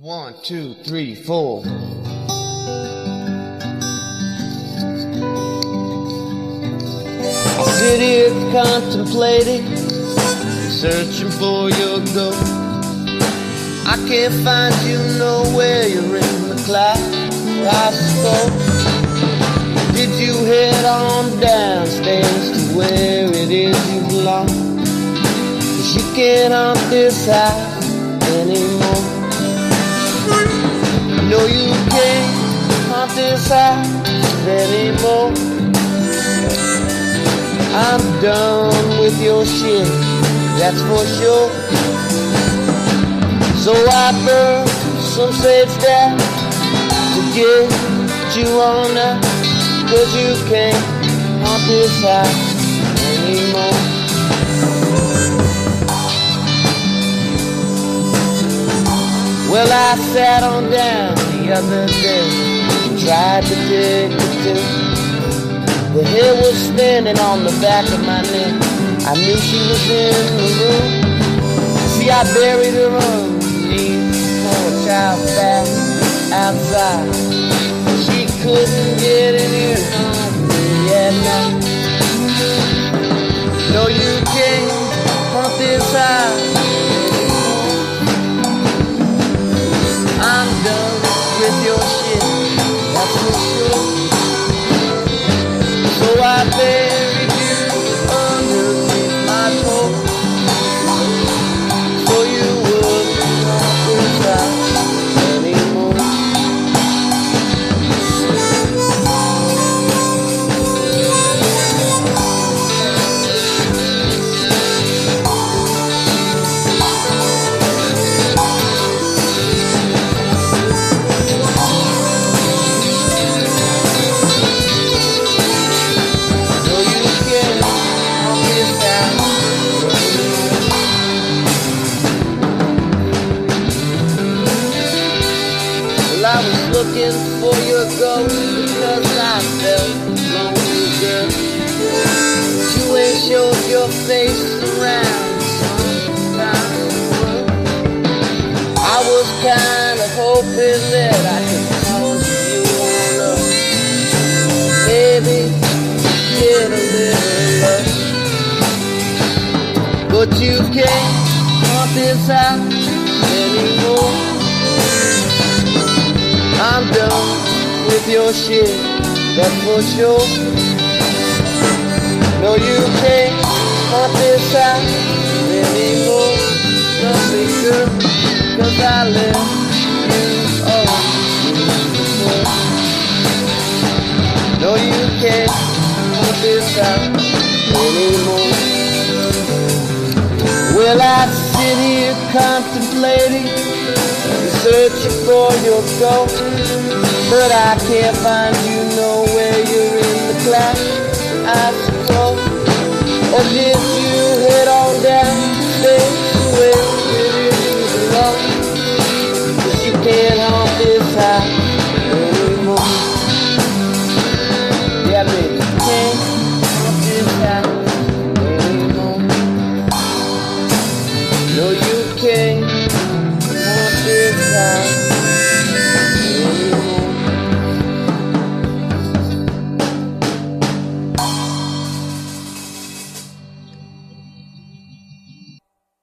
One, two, three, four. I sit here contemplating, searching for your ghost. I can't find you nowhere, you're in the cloud, I suppose. Did you head on downstairs to where it is you belong? 'Cause you can't haunt this house anymore. No, you can't haunt this house anymore. I'm done with your shit, that's for sure. So I burn some sage down to get you on out, 'cause you can't haunt this house anymore. Well, I sat on down the other day, tried to take a tip. The hair was standing on the back of my neck. I knew she was in the room. See, I buried her underneath for a child back outside. She couldn't get in here at night. No, you can't haunt this house. I'm done with your shit, that's for sure. So I buried you underneath my porch, so you wouldn't haunt this house anymore. I was looking for your ghost because I felt lonely, girl. You ain't showed your face around sometime. I was kinda hoping that I could cause you on up, maybe get a little love. But you can't haunt this house anymore. I'm done with your shit, that's for sure. No, you can't haunt this house anymore. Nothing good, 'cause I left you all before. No, you can't haunt this house anymore. Well, I sit here contemplating, searching for your ghost, but I can't find you nowhere, you're in the cloud, I suppose. Or did you head on downstairs to where it is you belong? 'Cause you can't haunt this house